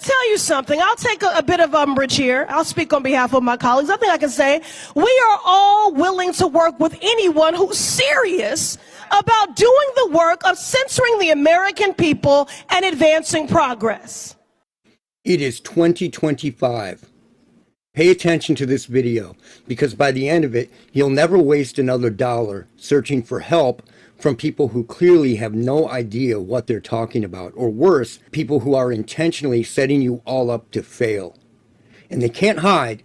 to tell you something. I'll take a bit of umbrage here. I'll speak on behalf of my colleagues. I think I can say we are all willing to work with anyone who's serious about doing the work of censoring the American people and advancing progress. It is 2025. Pay attention to this video, because by the end of it, you'll never waste another dollar searching for help from people who clearly have no idea what they're talking about, or worse, people who are intentionally setting you all up to fail. And they can't hide,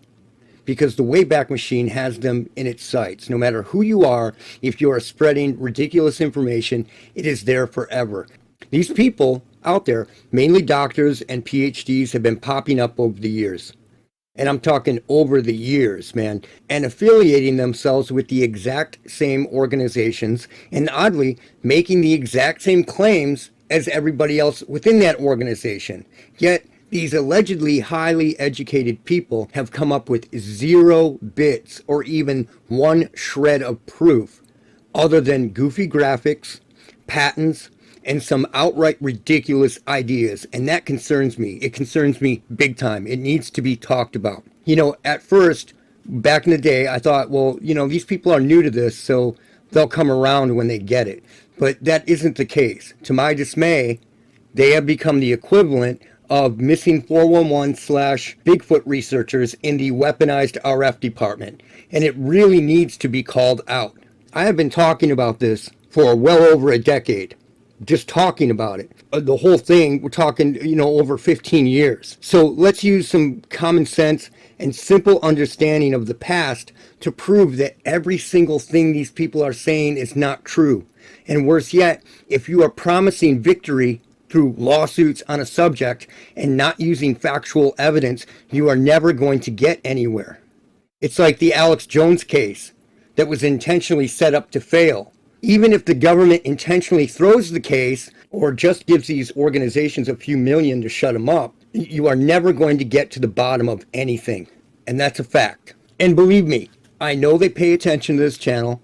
because the Wayback Machine has them in its sights. No matter who you are, if you are spreading ridiculous information, it is there forever. These people out there, mainly doctors and PhDs, have been popping up over the years. And I'm talking over the years, man, and affiliating themselves with the exact same organizations, and oddly, making the exact same claims as everybody else within that organization. Yet, these allegedly highly educated people have come up with 0 bits or even 1 shred of proof other than goofy graphics, patents, and some outright ridiculous ideas. And that concerns me. It concerns me big time. It needs to be talked about. You know, at first, back in the day, I thought, well, you know, these people are new to this, so they'll come around when they get it. But that isn't the case. To my dismay, they have become the equivalent of missing 411/Bigfoot researchers in the weaponized RF department. And it really needs to be called out. I have been talking about this for well over a decade. Just talking about it. The whole thing, we're talking, you know, over 15 years. So let's use some common sense and simple understanding of the past to prove that every single thing these people are saying is not true. And worse yet, if you are promising victory through lawsuits on a subject and not using factual evidence, you are never going to get anywhere. It's like the Alex Jones case that was intentionally set up to fail. Even if the government intentionally throws the case or just gives these organizations a few million to shut them up, you are never going to get to the bottom of anything. And that's a fact. And believe me, I know they pay attention to this channel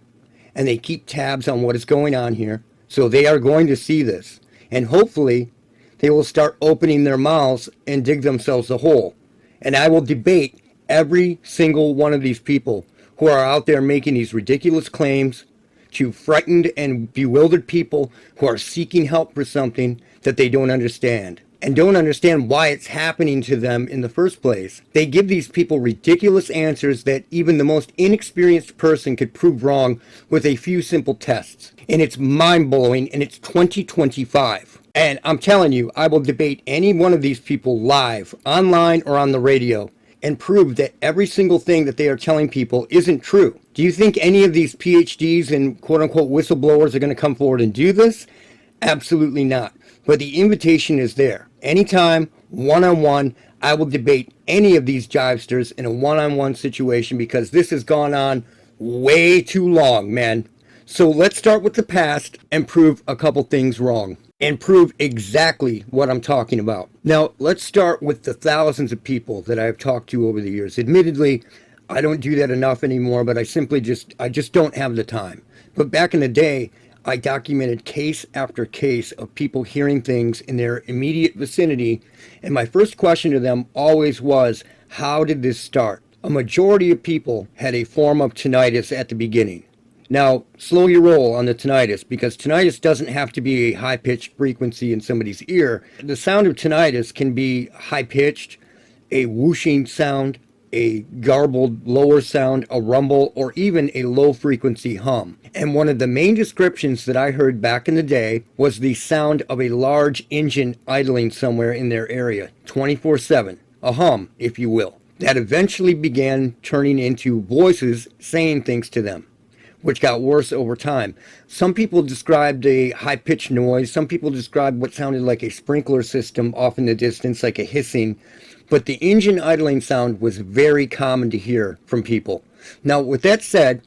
and they keep tabs on what is going on here. So they are going to see this. And hopefully they will start opening their mouths and dig themselves a hole. And I will debate every single one of these people who are out there making these ridiculous claims to frightened and bewildered people who are seeking help for something that they don't understand and don't understand why it's happening to them in the first place. They give these people ridiculous answers that even the most inexperienced person could prove wrong with a few simple tests. And it's mind-blowing, and it's 2025. And I'm telling you, I will debate any one of these people live, online or on the radio, and prove that every single thing that they are telling people isn't true. Do you think any of these PhDs and quote-unquote whistleblowers are going to come forward and do this? Absolutely not. But the invitation is there. Anytime, one-on-one, I will debate any of these jivesters in a one-on-one situation, because this has gone on way too long, man. So let's start with the past and prove a couple things wrong. And prove exactly what I'm talking about. Now, let's start with the thousands of people that I've talked to over the years. Admittedly, I don't do that enough anymore, but I just don't have the time. But back in the day, I documented case after case of people hearing things in their immediate vicinity, and my first question to them always was, how did this start? A majority of people had a form of tinnitus at the beginning. Now, slow your roll on the tinnitus, because tinnitus doesn't have to be a high-pitched frequency in somebody's ear. The sound of tinnitus can be high-pitched, a whooshing sound, a garbled lower sound, a rumble, or even a low-frequency hum. And one of the main descriptions that I heard back in the day was the sound of a large engine idling somewhere in their area, 24/7, a hum, if you will, that eventually began turning into voices saying things to them, which got worse over time. Some people described a high-pitched noise. Some people described what sounded like a sprinkler system off in the distance, like a hissing. But the engine idling sound was very common to hear from people. Now, with that said,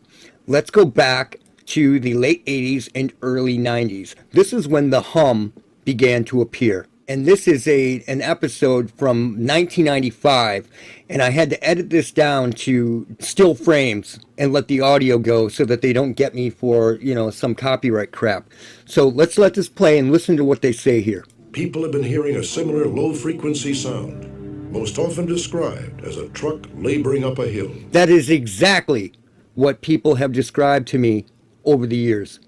let's go back to the late 80s and early 90s. This is when the hum began to appear. And this is an episode from 1995, and I had to edit this down to still frames and let the audio go so that they don't get me for, some copyright crap. So let's let this play and listen to what they say here. people have been hearing a similar low-frequency sound, most often described as a truck laboring up a hill. That is exactly what people have described to me over the years.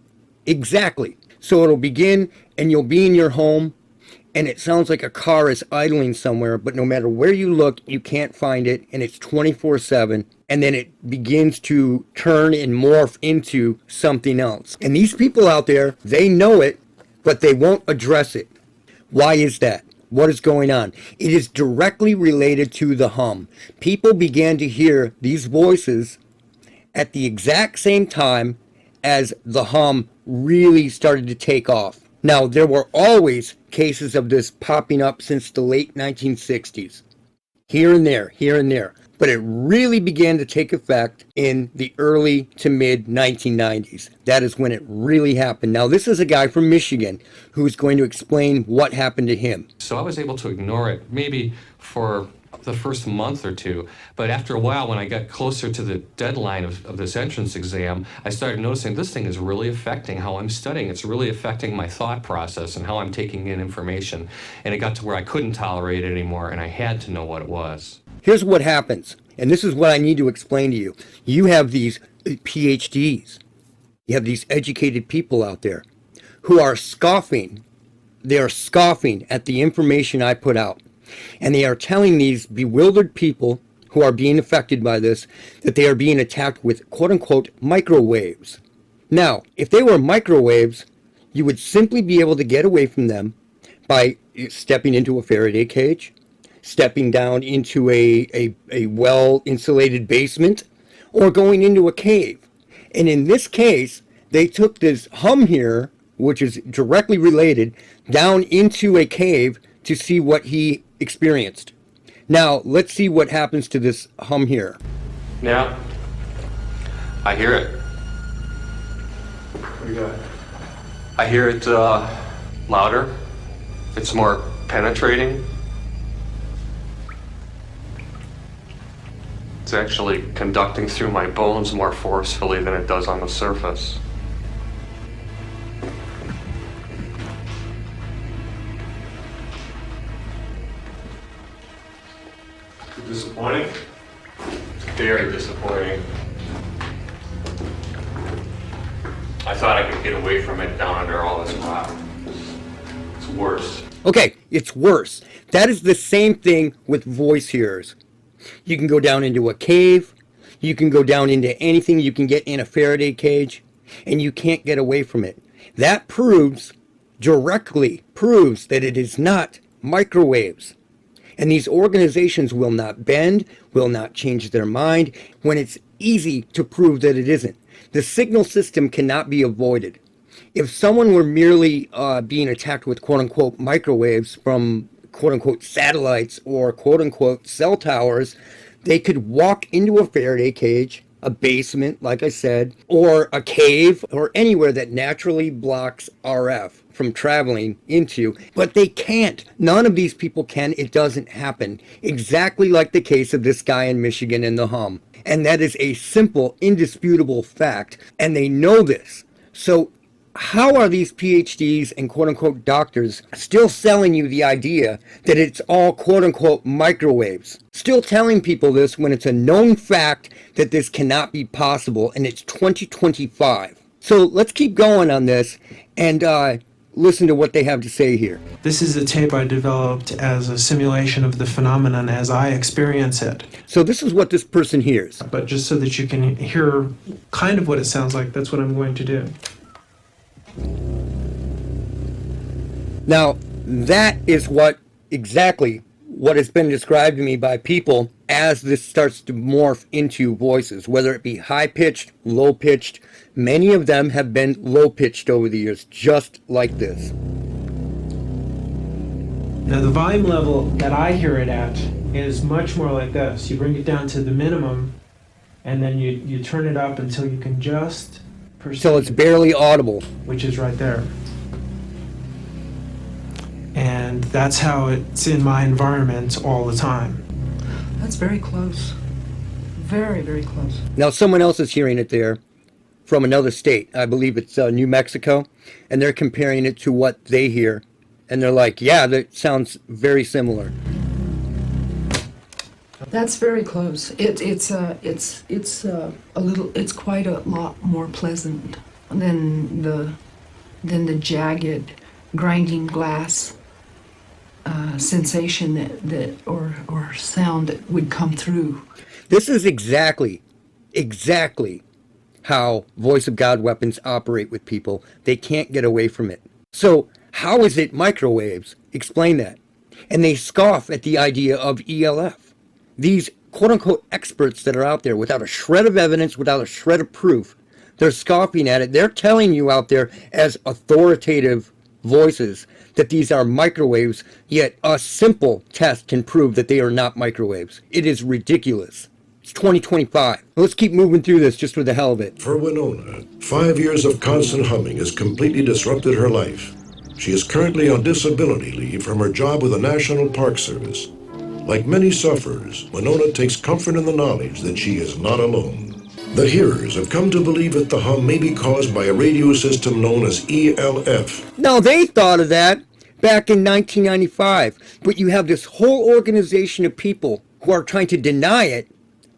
Exactly. So it'll begin and you'll be in your home and it sounds like a car is idling somewhere, but no matter where you look, you can't find it, and it's 24/7, and then it begins to turn and morph into something else. And these people out there, they know it, but they won't address it. Why is that? What is going on? It is directly related to the hum. People began to hear these voices at the exact same time as the hum really started to take off. Now, there were always cases of this popping up since the late 1960s. Here and there. But it really began to take effect in the early to mid 1990s. That is when it really happened. Now, this is a guy from Michigan who's going to explain what happened to him. So I was able to ignore it maybe for the first month or two. But after a while, when I got closer to the deadline of this entrance exam, I started noticing this thing is really affecting how I'm studying. It's really affecting my thought process and how I'm taking in information. And it got to where I couldn't tolerate it anymore, and I had to know what it was. Here's what happens, and this is what I need to explain to you. You have these PhDs. You have these educated people out there who are scoffing. They are scoffing at the information I put out. And they are telling these bewildered people who are being affected by this that they are being attacked with quote-unquote microwaves. Now, if they were microwaves, you would simply be able to get away from them by stepping into a Faraday cage, stepping down into a well-insulated basement, or going into a cave. And in this case, they took this hum here, which is directly related, down into a cave to see what he experienced. Now, let's see what happens to this hum here. Yeah, I hear it. What do you got? I hear it louder. It's more penetrating. It's actually conducting through my bones more forcefully than it does on the surface. Disappointing? Very disappointing. I thought I could get away from it down under all this rock. It's worse. Okay, it's worse. That is the same thing with voice hearers. You can go down into a cave, you can go down into anything, you can get in a Faraday cage, and you can't get away from it. That directly proves that it is not microwaves. And these organizations will not bend, will not change their mind when it's easy to prove that it isn't. The signal system cannot be avoided. If someone were merely being attacked with quote-unquote microwaves from quote-unquote satellites or quote-unquote cell towers, they could walk into a Faraday cage, a basement, like I said, or a cave, or anywhere that naturally blocks RF from traveling into, but they can't. None of these people can. It doesn't happen. Exactly like the case of this guy in Michigan in the hum. And that is a simple, indisputable fact, and they know this. So how are these PhDs and quote-unquote doctors still selling you the idea that it's all quote-unquote microwaves? Still telling people this when it's a known fact that this cannot be possible, and it's 2025. So let's keep going on this and listen to what they have to say here. This is a tape I developed as a simulation of the phenomenon as I experience it. So this is what this person hears. But just so that you can hear kind of what it sounds like, that's what I'm going to do. Now, that is exactly what has been described to me by people as this starts to morph into voices, whether it be high-pitched, low-pitched. Many of them have been low-pitched over the years, just like this. Now, the volume level that I hear it at is much more like this. You bring it down to the minimum, and then you turn it up until you can just perceive. So it's barely audible. Which is right there. And that's how it's in my environment all the time. That's very close. Very, very close. Now someone else is hearing it there from another state. I believe it's New Mexico. And they're comparing it to what they hear And they're like, yeah, that sounds very similar. That's very close. It's quite a lot more pleasant than the jagged, grinding glass sensation or sound that would come through. This is exactly how Voice of God weapons operate with people. They can't get away from it. So how is it microwaves? Explain that. And they scoff at the idea of ELF. These quote-unquote experts that are out there without a shred of evidence, without a shred of proof, they're scoffing at it. They're telling you out there as authoritative voices that these are microwaves, yet a simple test can prove that they are not microwaves. It is ridiculous. It's 2025. Let's keep moving through this just for the hell of it. For Winona, 5 years of constant humming has completely disrupted her life. She is currently on disability leave from her job with the National Park Service. Like many sufferers, Winona takes comfort in the knowledge that she is not alone. The hearers have come to believe that the hum may be caused by a radio system known as ELF. No, they thought of that back in 1995. But you have this whole organization of people who are trying to deny it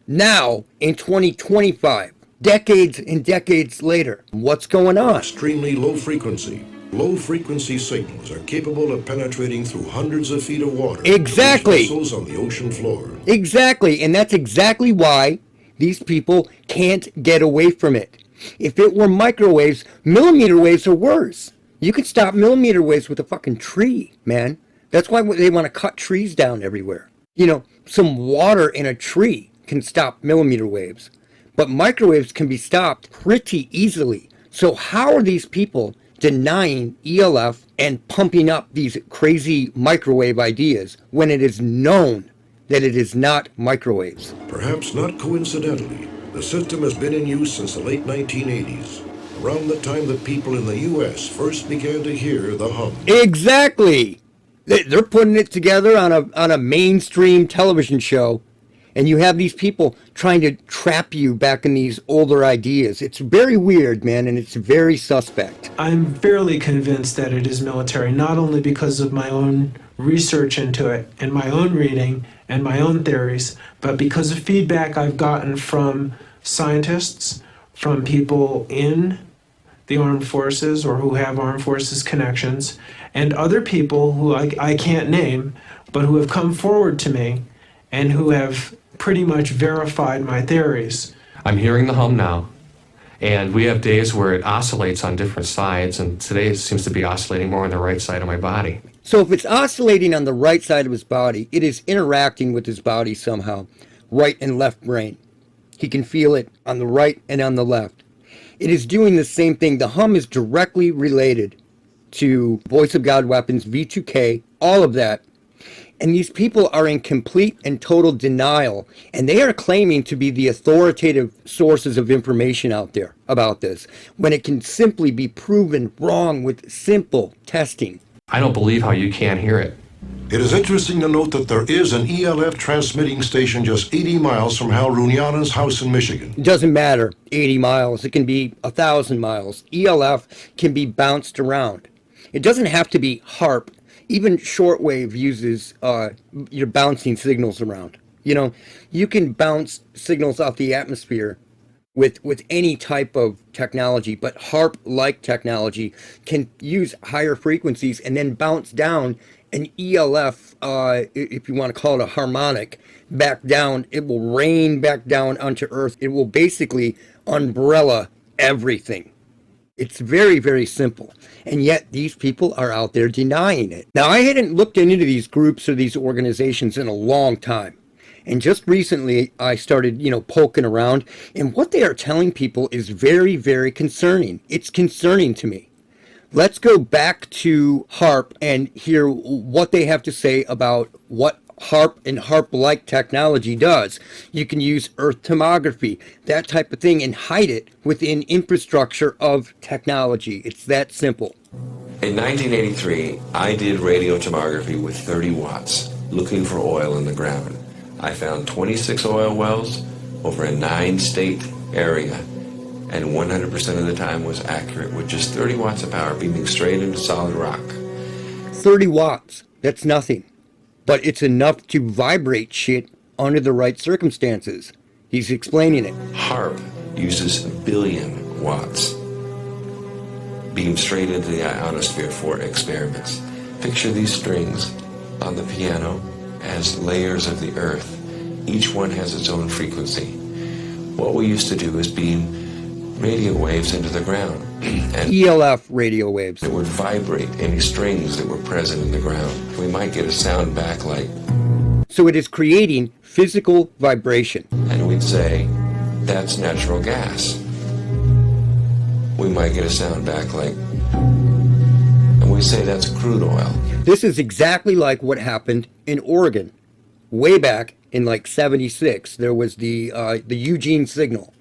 now in 2025, decades and decades later. What's going on? Extremely low frequency. Low frequency signals are capable of penetrating through hundreds of feet of water. Exactly. Vessels on the ocean floor. Exactly. And that's exactly why these people can't get away from it. If it were microwaves, millimeter waves are worse. You can stop millimeter waves with a fucking tree, man. That's why they want to cut trees down everywhere. You know, some water in a tree can stop millimeter waves. But microwaves can be stopped pretty easily. So how are these people denying ELF and pumping up these crazy microwave ideas when it is known that it is not microwaves? Perhaps not coincidentally, the system has been in use since the late 1980s, around the time that people in the U.S. first began to hear the hum. Exactly. They're putting it together on a mainstream television show, and you have these people trying to trap you back in these older ideas. It's very weird, man, and it's very suspect. I'm fairly convinced that it is military, not only because of my own research into it and my own reading and my own theories, but because of feedback I've gotten from scientists, from people in the armed forces or who have armed forces connections, and other people who I can't name, but who have come forward to me and who have pretty much verified my theories. I'm hearing the hum now, and we have days where it oscillates on different sides, and today it seems to be oscillating more on the right side of my body. So if it's oscillating on the right side of his body, it is interacting with his body somehow, right and left brain. He can feel it on the right and on the left. It is doing the same thing. The hum is directly related to Voice of God weapons, V2K, all of that. And these people are in complete and total denial, and they are claiming to be the authoritative sources of information out there about this, when it can simply be proven wrong with simple testing. I don't believe how you can't hear it. It is interesting to note that there is an ELF transmitting station just 80 miles from Hal Runyan's house in Michigan. It doesn't matter, 80 miles, it can be 1,000 miles. ELF can be bounced around. It doesn't have to be HARP. Even shortwave uses your bouncing signals around. You know, you can bounce signals off the atmosphere with any type of technology, but HARP-like technology can use higher frequencies and then bounce down an ELF, if you want to call it a harmonic, back down. It will rain back down onto Earth. It will basically umbrella everything. It's very, very simple. And yet these people are out there denying it. Now, I hadn't looked into these groups or these organizations in a long time. And just recently, I started, poking around. And what they are telling people is very, very concerning. It's concerning to me. Let's go back to HARP and hear what they have to say about what HARP and HARP-like technology does. You can use Earth tomography, that type of thing, and hide it within infrastructure of technology. It's that simple. In 1983, I did radio tomography with 30 watts, looking for oil in the ground. I found 26 oil wells over a 9-state area, and 100% of the time was accurate with just 30 watts of power beaming straight into solid rock. 30 watts. That's nothing. But it's enough to vibrate shit under the right circumstances. He's explaining it. HARP uses 1 billion watts, beamed straight into the ionosphere for experiments. Picture these strings on the piano as layers of the earth. Each one has its own frequency. What we used to do is beam radio waves into the ground. And ELF radio waves. it would vibrate any strings that were present in the ground. We might get a sound back like, So it is creating physical vibration. and we'd say, that's natural gas. We might get a sound back like, and we'd say that's crude oil. This is exactly like what happened in Oregon. Way back in like 76, there was the Eugene signal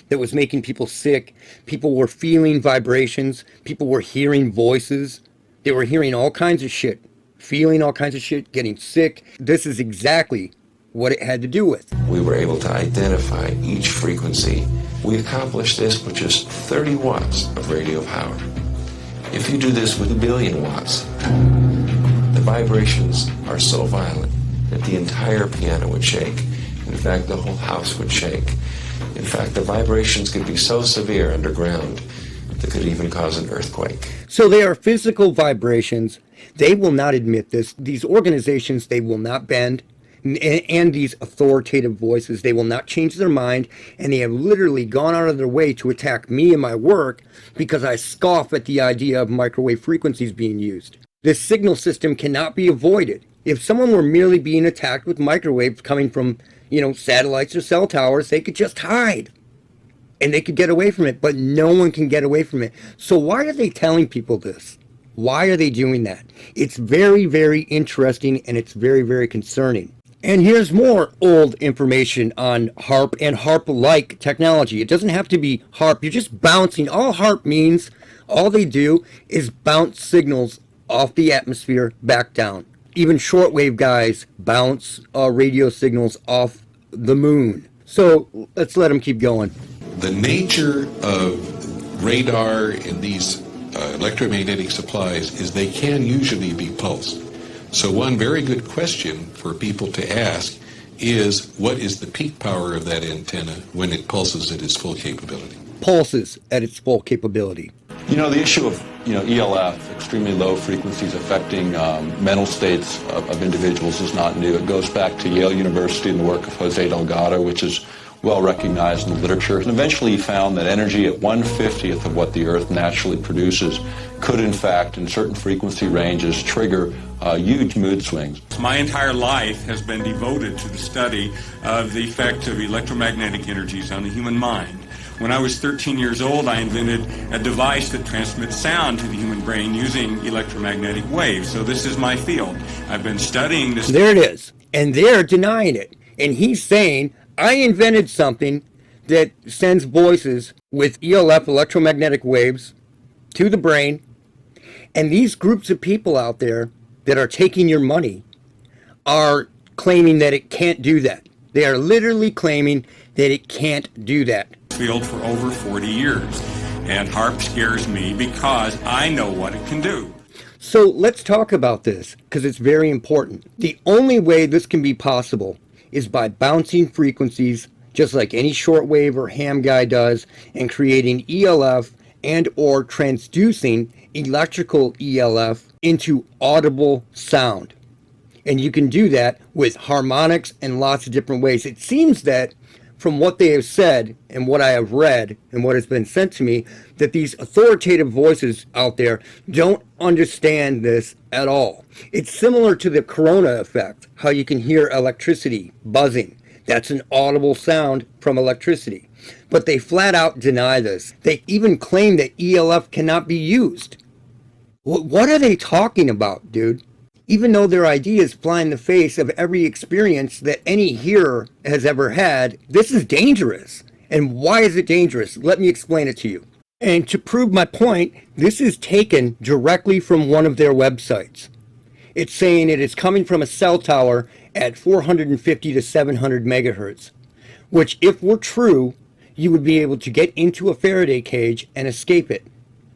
that was making people sick. People were feeling vibrations. People were hearing voices. They were hearing all kinds of shit, feeling all kinds of shit, getting sick. This is exactly what it had to do with. We were able to identify each frequency. We accomplished this with just 30 watts of radio power. If you do this with 1 billion watts, the vibrations are so violent that the entire piano would shake. In fact, the whole house would shake. In fact, the vibrations could be so severe underground that could even cause an earthquake. So they are physical vibrations. They will not admit this. These organizations, they will not bend. And these authoritative voices, they will not change their mind. And they have literally gone out of their way to attack me and my work because I scoff at the idea of microwave frequencies being used. This signal system cannot be avoided. If someone were merely being attacked with microwaves coming from, satellites or cell towers, they could just hide. And they could get away from it, but no one can get away from it. So why are they telling people this? Why are they doing that? It's very, very interesting, and it's very, very concerning. And here's more old information on HARP and HARP-like technology. It doesn't have to be HARP. You're just bouncing. All HARP means, all they do is bounce signals off the atmosphere back down. Even shortwave guys bounce radio signals off the moon. So let's let them keep going. The nature of radar and these electromagnetic supplies is they can usually be pulsed. So one very good question for people to ask is, what is the peak power of that antenna when it pulses at its full capability? Pulses at its full capability. The issue of ELF, extremely low frequencies affecting mental states of individuals, is not new. It goes back to Yale University and the work of Jose Delgado, which is well recognized in the literature. And eventually he found that energy at 1/50th of what the Earth naturally produces could, in fact, in certain frequency ranges, trigger huge mood swings. My entire life has been devoted to the study of the effect of electromagnetic energies on the human mind. When I was 13 years old, I invented a device that transmits sound to the human brain using electromagnetic waves. So this is my field. I've been studying this. There it is. And they're denying it. And he's saying, I invented something that sends voices with ELF, electromagnetic waves, to the brain. And these groups of people out there that are taking your money are claiming that it can't do that. They are literally claiming that it can't do that. Field for over 40 years. And HARP scares me because I know what it can do. So let's talk about this because it's very important. The only way this can be possible is by bouncing frequencies just like any shortwave or ham guy does and creating ELF and or transducing electrical ELF into audible sound. And you can do that with harmonics and lots of different ways. It seems that from what they have said and what I have read and what has been sent to me, that these authoritative voices out there don't understand this at all. It's similar to the corona effect, how you can hear electricity buzzing. That's an audible sound from electricity. But they flat out deny this. They even claim that ELF cannot be used. What are they talking about, dude? Even though their ideas fly in the face of every experience that any hearer has ever had, this is dangerous. And why is it dangerous? Let me explain it to you. And to prove my point, this is taken directly from one of their websites. It's saying it is coming from a cell tower at 450 to 700 megahertz, which if were true, you would be able to get into a Faraday cage and escape it.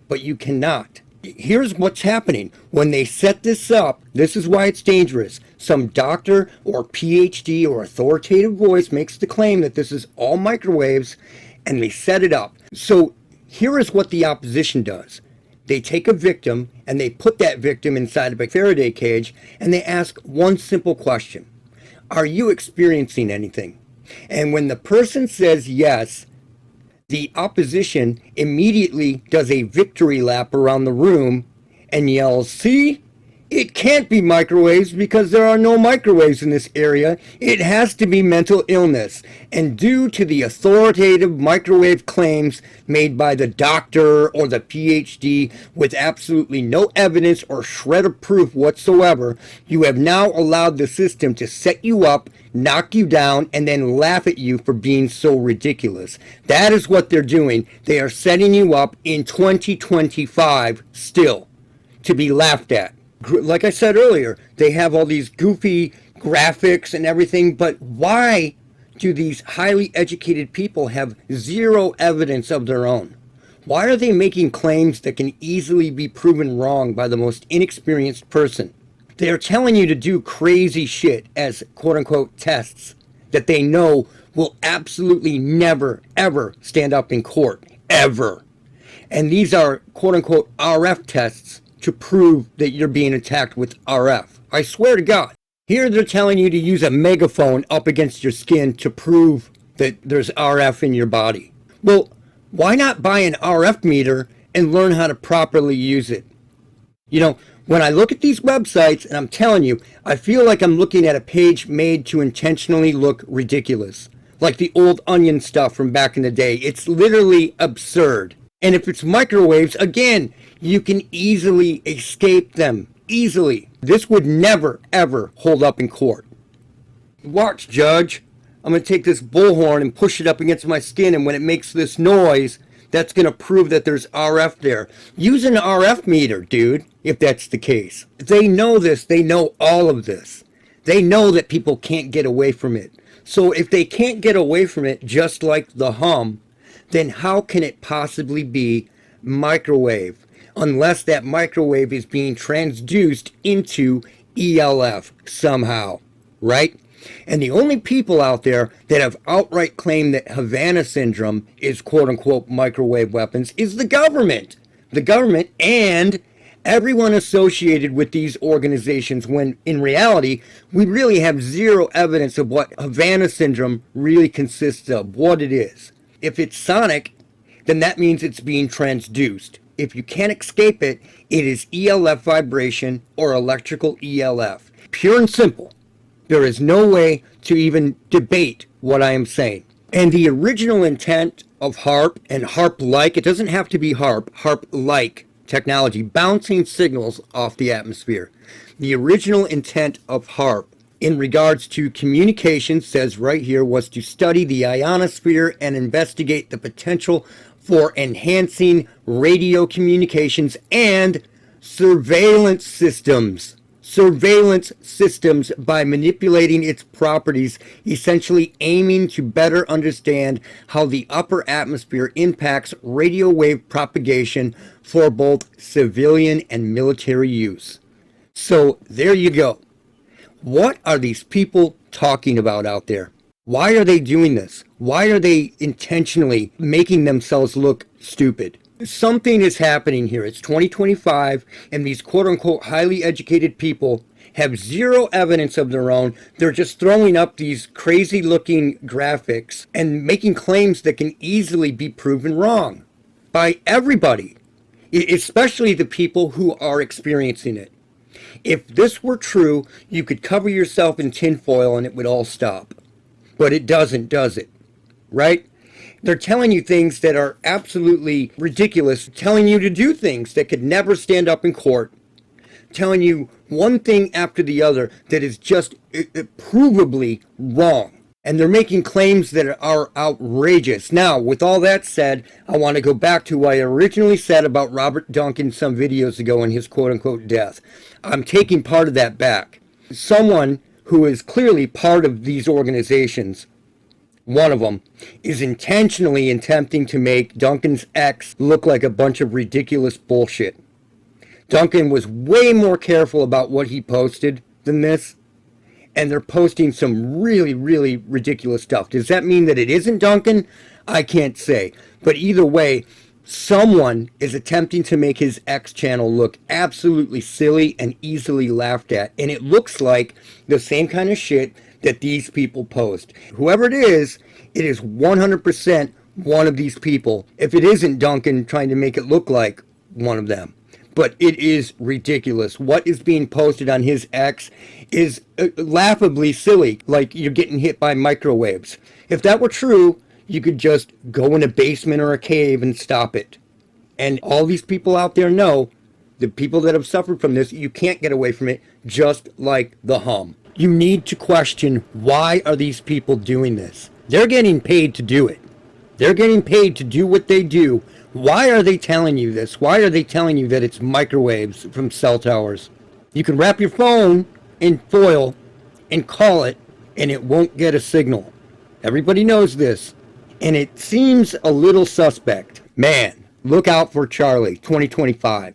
But you cannot. Here's what's happening. When they set this up, this is why it's dangerous. Some doctor or PhD or authoritative voice makes the claim that this is all microwaves, and they set it up. So here is what the opposition does. They take a victim and they put that victim inside of a Faraday cage and they ask one simple question. Are you experiencing anything? And when the person says yes, the opposition immediately does a victory lap around the room and yells, see? It can't be microwaves because there are no microwaves in this area. It has to be mental illness. And due to the authoritative microwave claims made by the doctor or the PhD with absolutely no evidence or shred of proof whatsoever, you have now allowed the system to set you up, knock you down, and then laugh at you for being so ridiculous. That is what they're doing. They are setting you up in 2025 still to be laughed at. Like I said earlier, they have all these goofy graphics and everything, but why do these highly educated people have zero evidence of their own? Why are they making claims that can easily be proven wrong by the most inexperienced person? They are telling you to do crazy shit as quote-unquote tests that they know will absolutely never, ever stand up in court. Ever. And these are quote-unquote RF tests to prove that you're being attacked with RF. I swear to God. Here they're telling you to use a megaphone up against your skin to prove that there's RF in your body. Well, why not buy an RF meter and learn how to properly use it? You know, when I look at these websites, and I'm telling you, I feel like I'm looking at a page made to intentionally look ridiculous. Like the old Onion stuff from back in the day. It's literally absurd. And if it's microwaves, again, you can easily escape them. Easily. This would never, ever hold up in court. Watch, Judge. I'm going to take this bullhorn and push it up against my skin, and when it makes this noise, that's going to prove that there's RF there. Use an RF meter, dude, if that's the case. They know this. They know all of this. They know that people can't get away from it. So if they can't get away from it, just like the hum, then how can it possibly be microwave? Unless that microwave is being transduced into ELF somehow, right? And the only people out there that have outright claimed that Havana syndrome is quote-unquote microwave weapons is the government. The government and everyone associated with these organizations, when in reality, we really have zero evidence of what Havana syndrome really consists of, what it is. If it's sonic, then that means it's being transduced. If you can't escape it, it is ELF vibration or electrical ELF. Pure and simple. There is no way to even debate what I am saying. And the original intent of HARP and HARP-like, it doesn't have to be HARP, HARP-like technology, bouncing signals off the atmosphere. The original intent of HARP in regards to communication, says right here, was to study the ionosphere and investigate the potential for enhancing radio communications and surveillance systems. Surveillance systems by manipulating its properties, essentially aiming to better understand how the upper atmosphere impacts radio wave propagation for both civilian and military use. So there you go. What are these people talking about out there? Why are they doing this? Why are they intentionally making themselves look stupid? Something is happening here. It's 2025, and these quote-unquote highly educated people have zero evidence of their own. They're just throwing up these crazy-looking graphics and making claims that can easily be proven wrong by everybody, especially the people who are experiencing it. If this were true, you could cover yourself in tinfoil and it would all stop. But it doesn't, does it? Right? They're telling you things that are absolutely ridiculous, telling you to do things that could never stand up in court, telling you one thing after the other that is just provably wrong. And they're making claims that are outrageous. Now, with all that said, I want to go back to what I originally said about Robert Duncan some videos ago and his quote-unquote death. I'm taking part of that back. Someone who is clearly part of these organizations, one of them, is intentionally attempting to make Duncan's ex look like a bunch of ridiculous bullshit. Duncan was way more careful about what he posted than this. And they're posting some really, really ridiculous stuff. Does that mean that it isn't Duncan? I can't say. But either way, someone is attempting to make his X channel look absolutely silly and easily laughed at. And it looks like the same kind of shit that these people post. Whoever it is 100% one of these people. If it isn't Duncan trying to make it look like one of them. But it is ridiculous. What is being posted on his X is laughably silly, like you're getting hit by microwaves. If that were true, you could just go in a basement or a cave and stop it. And all these people out there know, the people that have suffered from this, you can't get away from it, just like the hum. You need to question, why are these people doing this? They're getting paid to do it. They're getting paid to do what they do. Why are they telling you this? Why are they telling you that it's microwaves from cell towers? You can wrap your phone in foil and call it, and it won't get a signal. Everybody knows this. And it seems a little suspect. Man, look out for Charlie, 2025.